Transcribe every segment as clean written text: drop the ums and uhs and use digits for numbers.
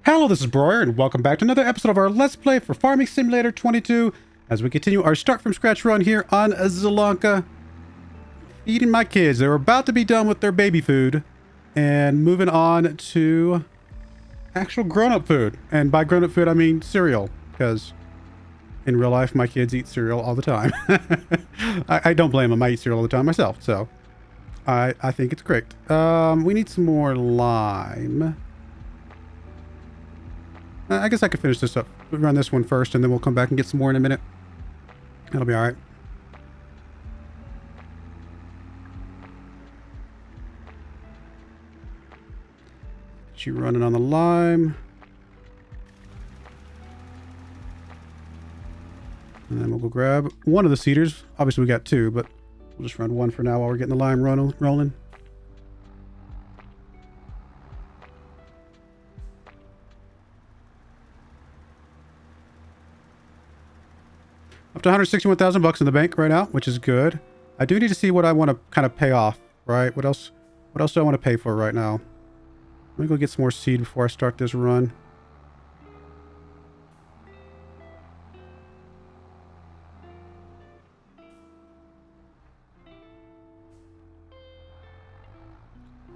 Hello, this is Broyar, and welcome back to another episode of our Let's Play for Farming Simulator 22, as we continue our start from scratch run here on Zielonka. Feeding my kids. They were about to be done with their baby food, and moving on to actual grown-up food. And by grown-up food, I mean cereal, because in real life, my kids eat cereal all the time. I don't blame them. I eat cereal all the time myself, so I think it's great. We need some more lime. I guess I could finish this up. We'll run this one first, and then we'll come back and get some more in a minute. That'll be all right. Get you running on the lime. And then we'll go grab one of the seeders. Obviously, we got two, but we'll just run one for now while we're getting the lime rolling. Up to 161,000 bucks in the bank right now, which is good. I do need to see what I want to kind of pay off, right? What else do I want to pay for right now? Let me go get some more seed before I start this run.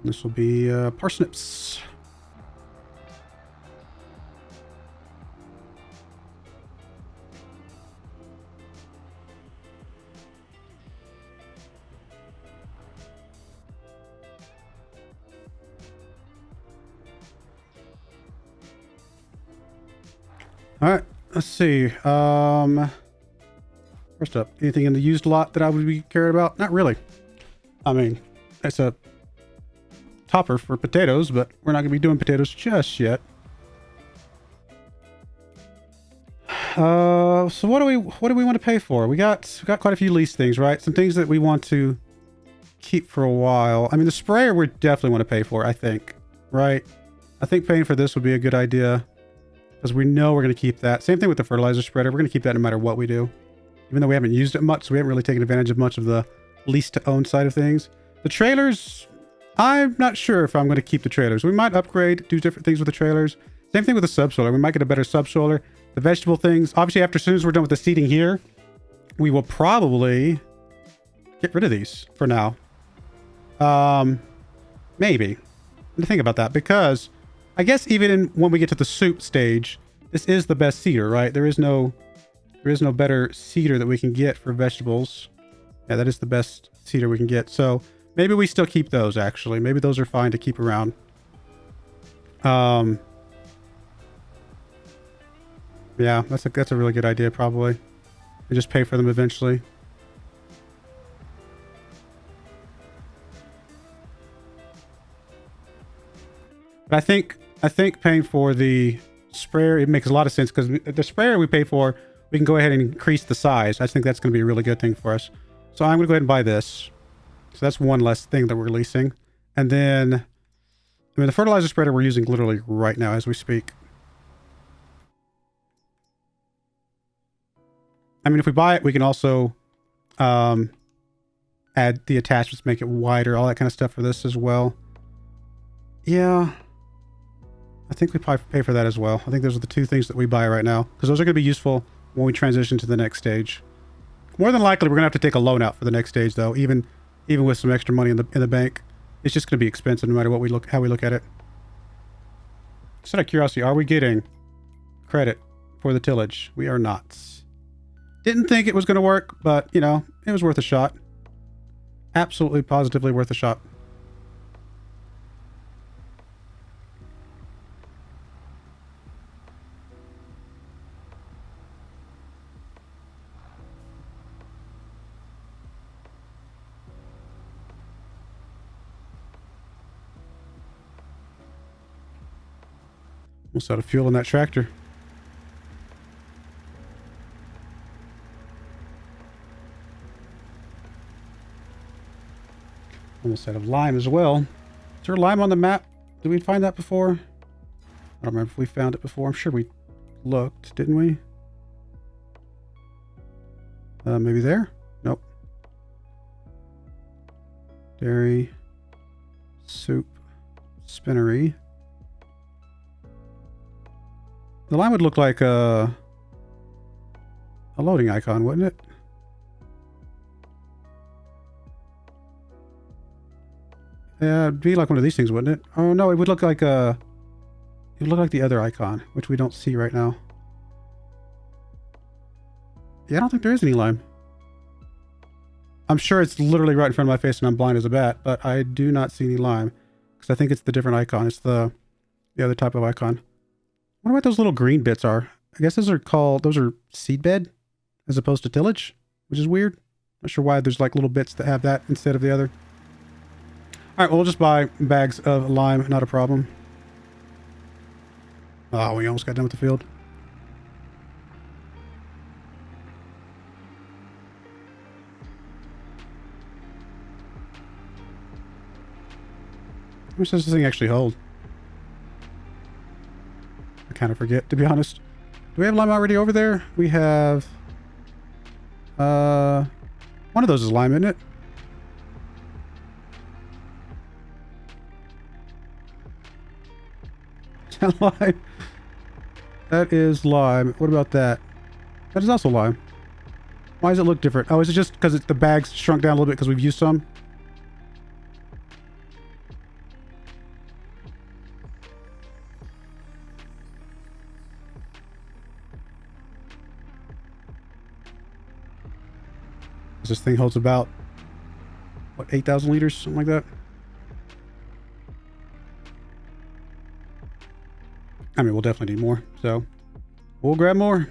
This will be parsnips. All right, let's see. First up, anything in the used lot that I would be cared about? Not really. I mean, it's a topper for potatoes, but we're not going to be doing potatoes just yet. So what do we want to pay for? We got quite a few lease things, right? Some things that we want to keep for a while. I mean, the sprayer we definitely want to pay for, I think, right? I think paying for this would be a good idea, because we know we're going to keep that. Same thing with the fertilizer spreader. We're going to keep that no matter what we do. Even though we haven't used it much, so we haven't really taken advantage of much of the lease-to-own side of things. The trailers, I'm not sure if I'm going to keep the trailers. We might upgrade, do different things with the trailers. Same thing with the subsoiler. We might get a better subsoiler. The vegetable things, obviously, as soon as we're done with the seeding here, we will probably get rid of these for now. Maybe. Let me think about that, because I guess even when we get to the soup stage, this is the best seeder, right? There is no better seeder that we can get for vegetables. Yeah, that is the best seeder we can get. So maybe we still keep those, actually. Maybe those are fine to keep around. Yeah, that's a really good idea, probably. And just pay for them eventually. But I think paying for the sprayer, it makes a lot of sense, because the sprayer we pay for, we can go ahead and increase the size. I think that's going to be a really good thing for us. So I'm going to go ahead and buy this. So that's one less thing that we're leasing. And then, I mean, the fertilizer spreader we're using literally right now as we speak. I mean, if we buy it, we can also add the attachments, make it wider, all that kind of stuff for this as well. Yeah. I think we probably pay for that as well. I think those are the two things that we buy right now, because those are going to be useful when we transition to the next stage. More than likely, we're going to have to take a loan out for the next stage, though. Even with some extra money in the bank, it's just going to be expensive no matter how we look at it. Just out of curiosity, are we getting credit for the tillage? We are not. Didn't think it was going to work, but you know, it was worth a shot. Absolutely, positively worth a shot. Almost out of fuel in that tractor. Almost out of lime as well. Is there lime on the map? Did we find that before? I don't remember if we found it before. I'm sure we looked, didn't we? Maybe there? Nope. Dairy. Soup. Spinnery. The line would look like a loading icon, wouldn't it? Yeah, it'd be like one of these things, wouldn't it? Oh no, it would look like a... It would look like the other icon, which we don't see right now. Yeah, I don't think there is any lime. I'm sure it's literally right in front of my face and I'm blind as a bat, but I do not see any lime. Because I think it's the different icon. It's the other type of icon. I wonder what those little green bits are. I guess those are seed bed as opposed to tillage, which is weird. Not sure why there's like little bits that have that instead of the other. All right, well, we'll just buy bags of lime, not a problem. Oh, we almost got done with the field. How much does this thing actually hold? I kind of forget, to be honest. Do we have lime already over there? We have... one of those is lime, isn't it? Is that lime? That is lime. What about that? That is also lime. Why does it look different? Oh, is it just because the bag's shrunk down a little bit because we've used some? This thing holds about, what, 8,000 liters? Something like that? I mean, we'll definitely need more, so we'll grab more.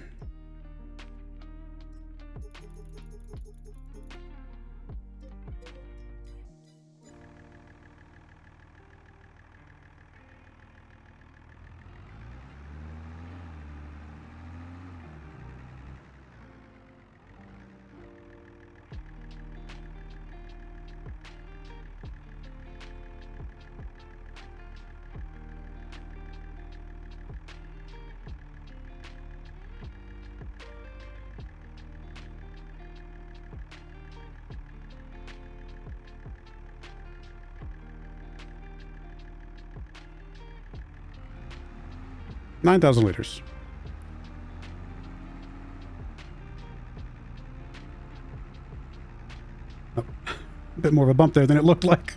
Nine 9,000 liters. Oh, a bit more of a bump there than it looked like.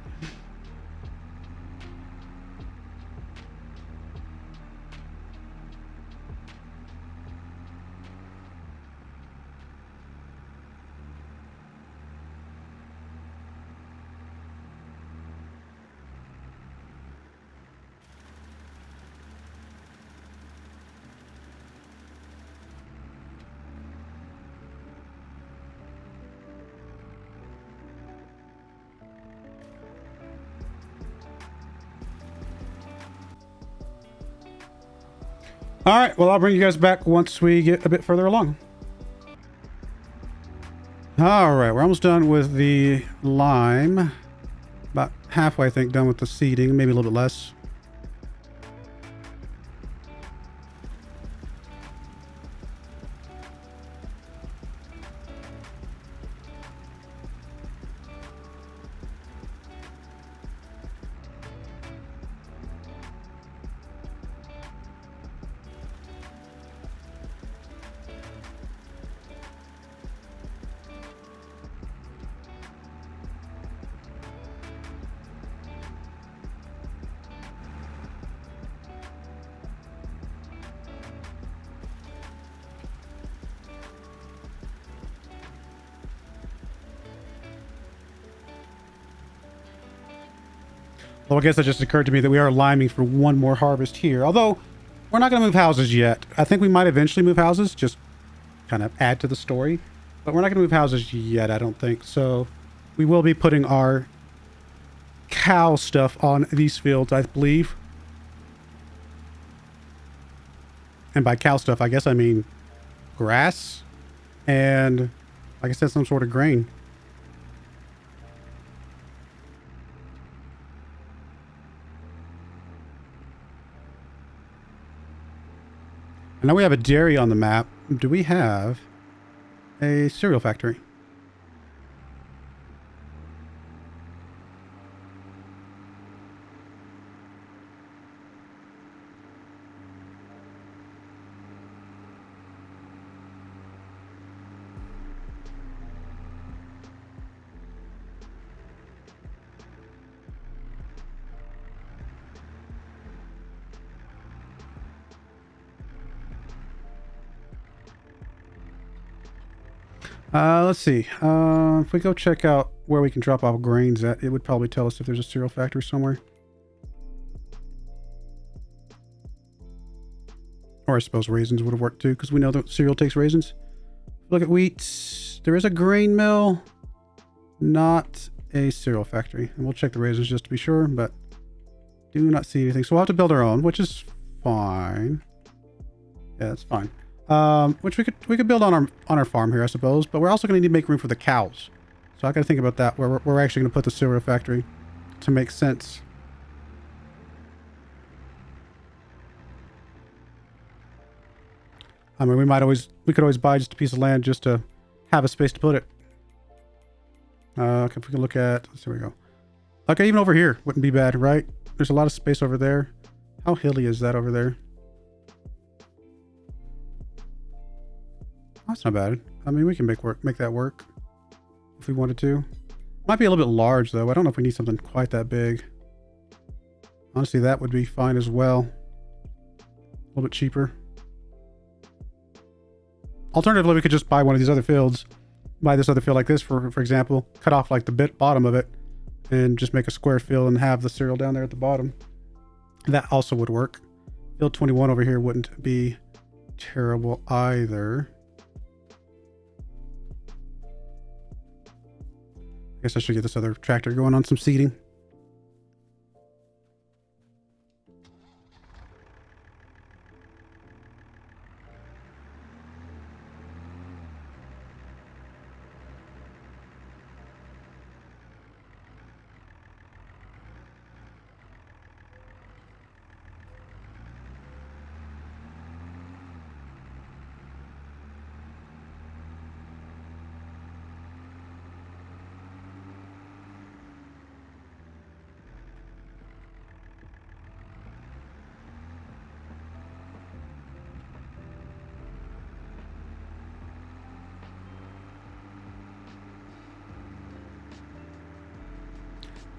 All right, well, I'll bring you guys back once we get a bit further along. All right, we're almost done with the lime. About halfway, I think, done with the seeding, maybe a little bit less. Well, I guess that just occurred to me that we are liming for one more harvest here. Although, we're not going to move houses yet. I think we might eventually move houses, just kind of add to the story. But we're not going to move houses yet, I don't think. So, we will be putting our cow stuff on these fields, I believe. And by cow stuff, I guess I mean grass and, like I said, some sort of grain. Now we have a dairy on the map. Do we have a cereal factory? Let's see. If we go check out where we can drop off grains at, it would probably tell us if there's a cereal factory somewhere. Or I suppose raisins would have worked too, because we know that cereal takes raisins. Look at wheat. There is a grain mill, not a cereal factory. And we'll check the raisins just to be sure, but do not see anything. So we'll have to build our own, which is fine. Yeah, that's fine. Which we could build on our farm here, I suppose. But we're also going to need to make room for the cows. So I got to think about that. Where we're actually going to put the cereal factory to make sense. I mean, we could always buy just a piece of land just to have a space to put it. Okay, if we can look at, there we go. Okay, even over here wouldn't be bad, right? There's a lot of space over there. How hilly is that over there? That's not bad. I mean, we can make that work if we wanted to. Might be a little bit large though. I don't know if we need something quite that big. Honestly, that would be fine as well. A little bit cheaper. Alternatively, we could just buy one of these other fields. Buy this other field like this, for example. Cut off like the bottom of it. And just make a square field and have the cereal down there at the bottom. That also would work. Field 21 over here wouldn't be terrible either. I guess I should get this other tractor going on some seeding.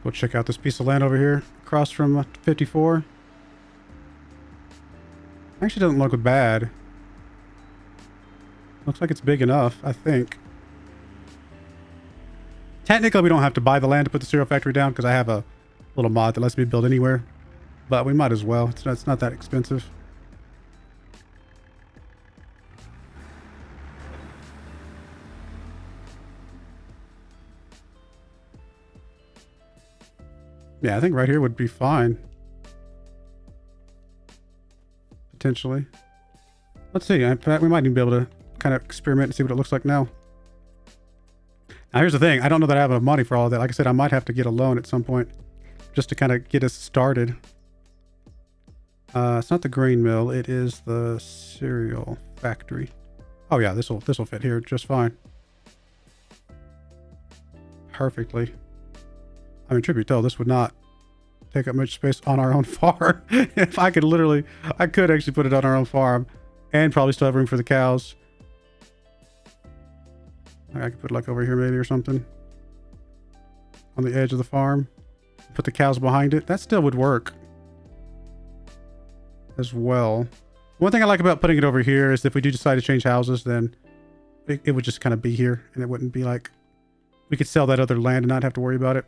We'll check out this piece of land over here across from 54. Actually doesn't look bad. Looks like it's big enough, I think. Technically, we don't have to buy the land to put the cereal factory down because I have a little mod that lets me build anywhere. But we might as well. It's not that expensive. Yeah, I think right here would be fine. Potentially. Let's see. In fact, we might even be able to kind of experiment and see what it looks like now. Now, here's the thing. I don't know that I have enough money for all of that. Like I said, I might have to get a loan at some point just to kind of get us started. It's not the grain mill. It is the cereal factory. Oh, yeah. This will fit here just fine. Perfectly. I mean, truth be told, this would not take up much space on our own farm. If I could I could actually put it on our own farm and probably still have room for the cows. I could put it like over here maybe or something on the edge of the farm. Put the cows behind it. That still would work as well. One thing I like about putting it over here is if we do decide to change houses, then it would just kind of be here and it wouldn't be like we could sell that other land and not have to worry about it.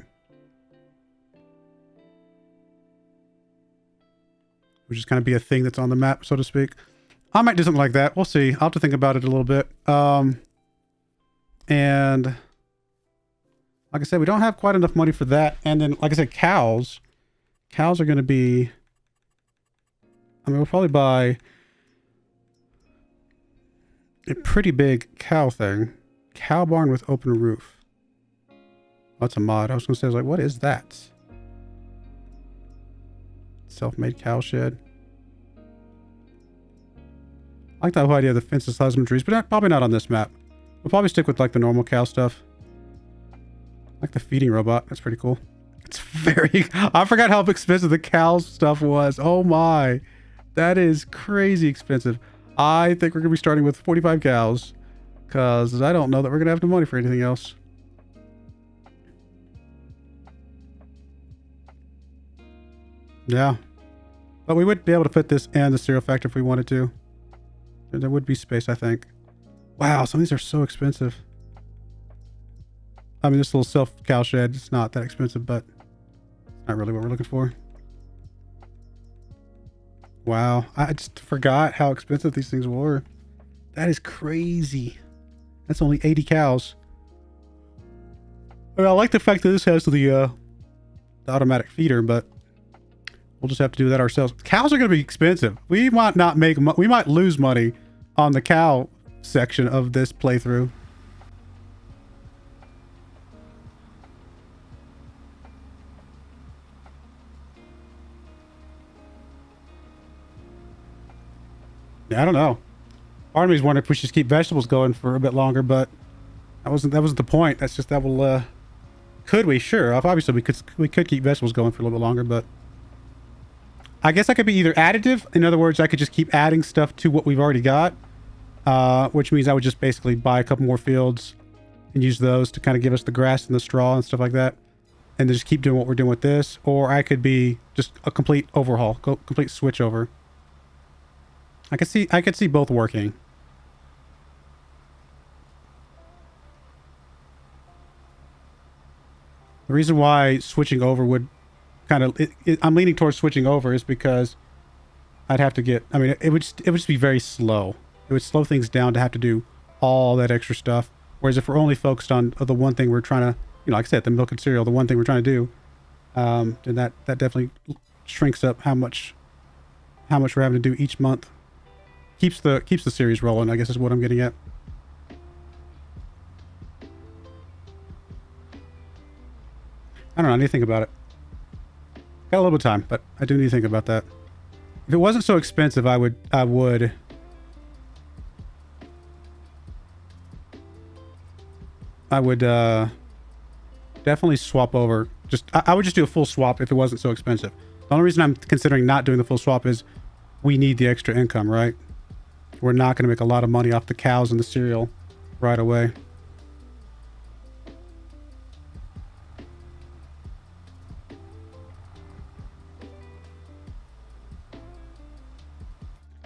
Which is kind of be a thing that's on the map, so to speak. I might do something like that. We'll see. I'll have to think about it a little bit. And like I said, we don't have quite enough money for that. And then, like I said, cows. Cows are going to be... I mean, we'll probably buy a pretty big cow thing. Cow barn with open roof. That's a mod. I was going to say, I was like, what is that? Self-made cow shed. I like that whole idea of the fences, husbandries, but probably not on this map. We'll probably stick with like the normal cow stuff. Like the feeding robot. That's pretty cool. It's very... I forgot how expensive the cow stuff was. Oh my. That is crazy expensive. I think we're going to be starting with 45 cows. Because I don't know that we're going to have the money for anything else. Yeah. But we would be able to put this in the cereal factory if we wanted to. There would be space, I think. Wow, some of these are so expensive. I mean, this little self cow shed, it's not that expensive, but it's not really what we're looking for. Wow. I just forgot how expensive these things were. That is crazy. That's only 80 cows. I mean, I like the fact that this has the automatic feeder, but we'll just have to do that ourselves. Cows are going to be expensive. We might not make we might lose money on the cow section of this playthrough. Yeah, I don't know. Part of me is wondering if we should just keep vegetables going for a bit longer, but that wasn't the point. That's just that will could we? Sure. Obviously we could keep vegetables going for a little bit longer, but I guess I could be either additive. In other words, I could just keep adding stuff to what we've already got, which means I would just basically buy a couple more fields and use those to kind of give us the grass and the straw and stuff like that, and then just keep doing what we're doing with this. Or I could be just a complete overhaul, complete switch over. I could see both working. The reason why switching over would kind of I'm leaning towards switching over is because I'd have to get, I mean, it would just be very slow. It would slow things down to have to do all that extra stuff. Whereas if we're only focused on the one thing we're trying to, you know, like I said, the milk and cereal, the one thing we're trying to do, then that definitely shrinks up how much we're having to do each month. Keeps the series rolling, I guess is what I'm getting at. I don't know, I need to think about it. Got a little bit of time, but I do need to think about that. If it wasn't so expensive, I would definitely swap over. I would just do a full swap if it wasn't so expensive. The only reason I'm considering not doing the full swap is we need the extra income, right? We're not going to make a lot of money off the cows and the cereal right away.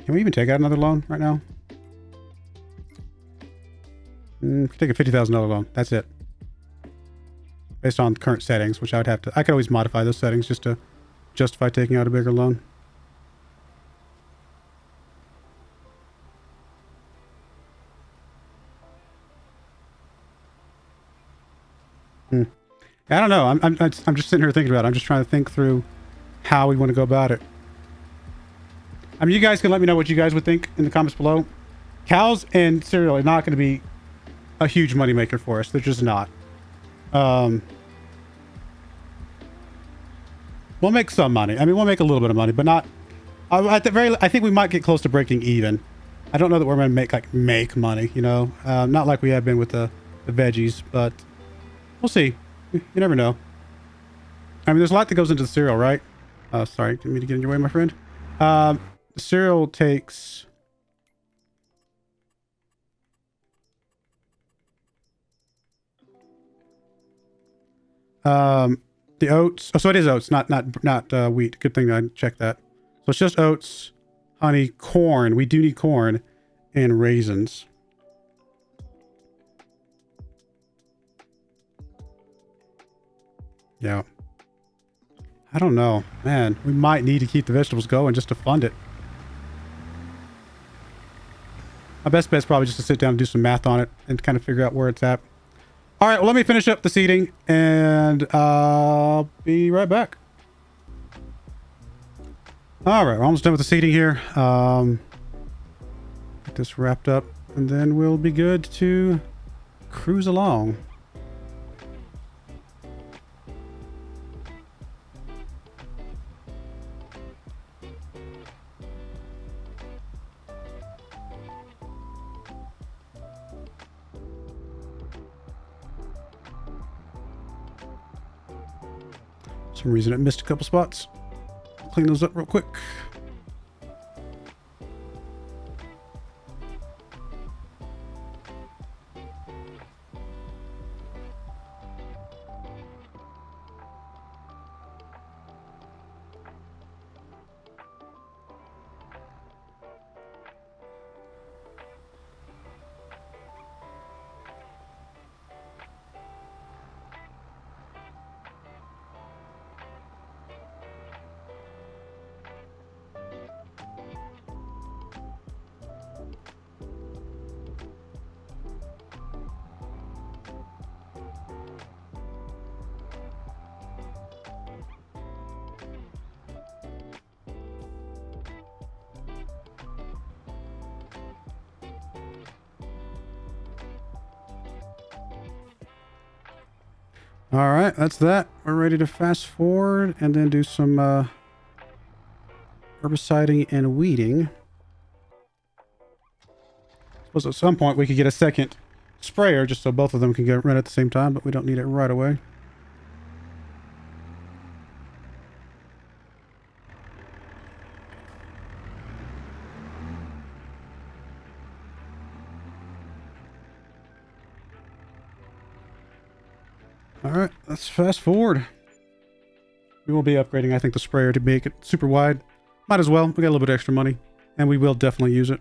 Can we even take out another loan right now? Take a $50,000 loan. That's it. Based on current settings, which I could always modify those settings just to justify taking out a bigger loan. I don't know. I'm just sitting here thinking about it. I'm just trying to think through how we want to go about it. I mean, you guys can let me know what you guys would think in the comments below. Cows and cereal are not going to be a huge moneymaker for us. They're just not. We'll make some money. I mean, we'll make a little bit of money, but not. At the very, I think we might get close to breaking even. I don't know that we're going to make money. You know, not like we have been with the veggies, but we'll see. You never know. I mean, there's a lot that goes into the cereal, right? Sorry, didn't mean to get in your way, my friend. The cereal takes... the oats. Oh, so it is oats, not wheat. Good thing I checked that. So it's just oats, honey, corn. We do need corn and raisins. Yeah. I don't know. Man, we might need to keep the vegetables going just to fund it. My best bet is probably just to sit down and do some math on it and kind of figure out where it's at. All right, well, let me finish up the seeding and I'll be right back. All right, we're almost done with the seeding here. Get this wrapped up and then we'll be good to cruise along. For some reason it missed a couple spots. Clean those up real quick. All right, that's that. We're ready to fast forward and then do some herbiciding and weeding. Suppose at some point we could get a second sprayer just so both of them can get run at the same time, but we don't need it right away. All right, let's fast forward. We will be upgrading, I think, the sprayer to make it super wide. Might as well. We got a little bit extra money, and we will definitely use it.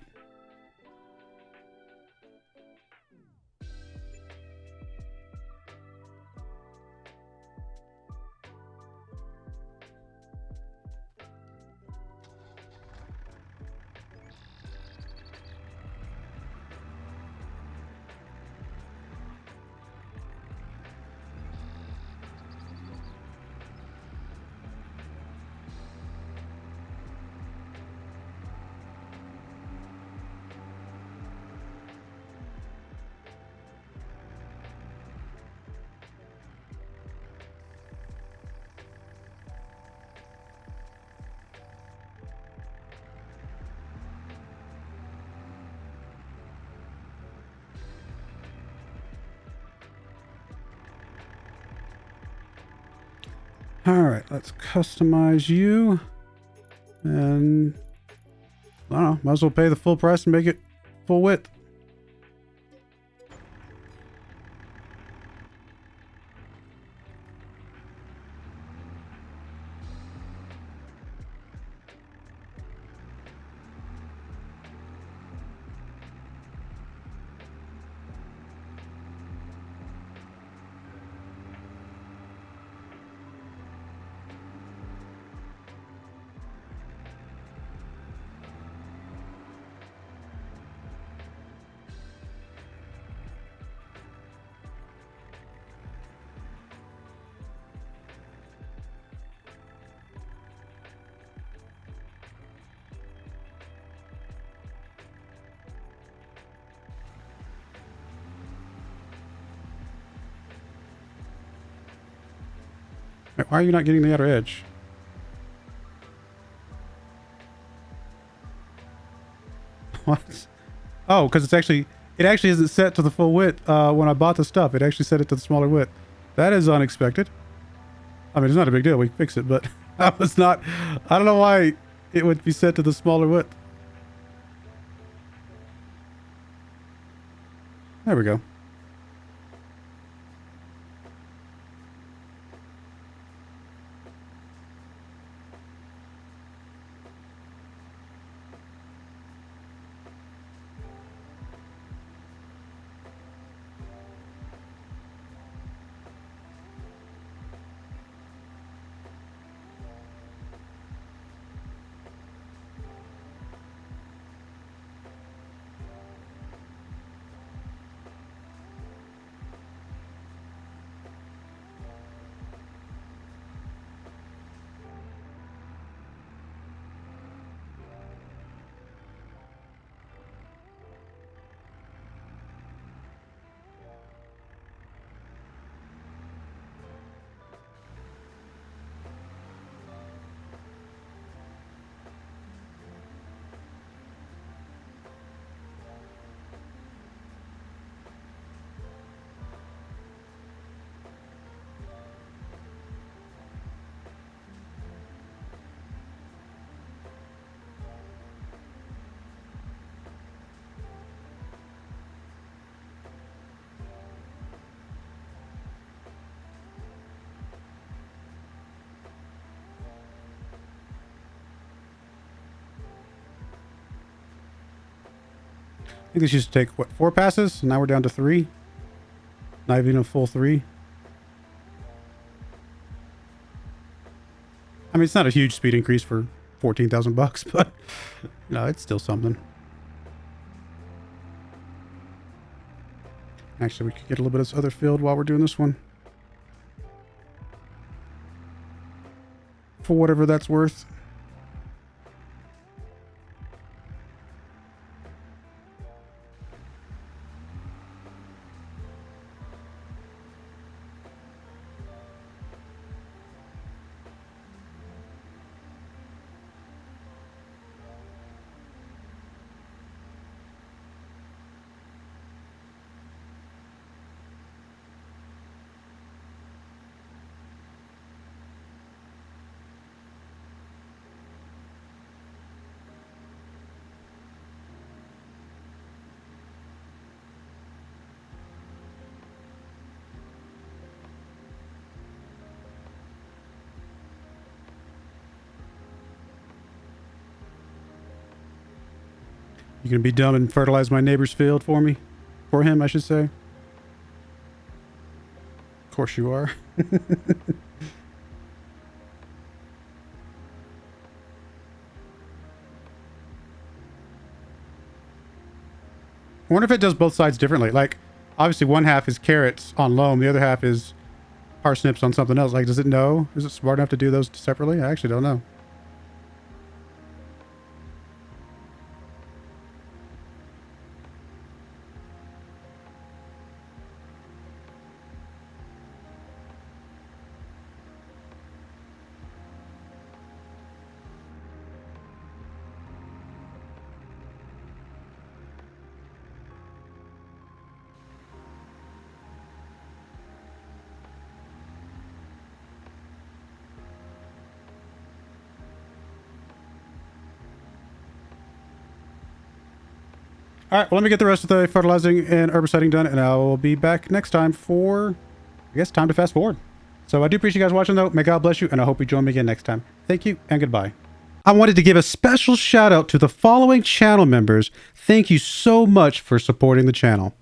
All right, let's customize you. And I don't know, might as well pay the full price and make it full width. Wait, why are you not getting the outer edge? What? Oh, because it actually isn't set to the full width. When I bought the stuff, it actually set it to the smaller width. That is unexpected. I mean, it's not a big deal. We can fix it, but I don't know why it would be set to the smaller width. There we go. I think this used to take, what, 4 passes? Now we're down to 3. Not even a full 3. I mean, it's not a huge speed increase for 14,000 bucks, but no, it's still something. Actually, we could get a little bit of this other field while we're doing this one. For whatever that's worth. You gonna be dumb and fertilize my neighbor's field for me? For him, I should say. Of course you are. I wonder if it does both sides differently. Like, obviously one half is carrots on loam, the other half is parsnips on something else. Like, does it know? Is it smart enough to do those separately? I actually don't know. All right, well, let me get the rest of the fertilizing and herbiciding done, and I will be back next time for, I guess, time to fast forward. So I do appreciate you guys watching, though. May God bless you, and I hope you join me again next time. Thank you, and goodbye. I wanted to give a special shout out to the following channel members. Thank you so much for supporting the channel.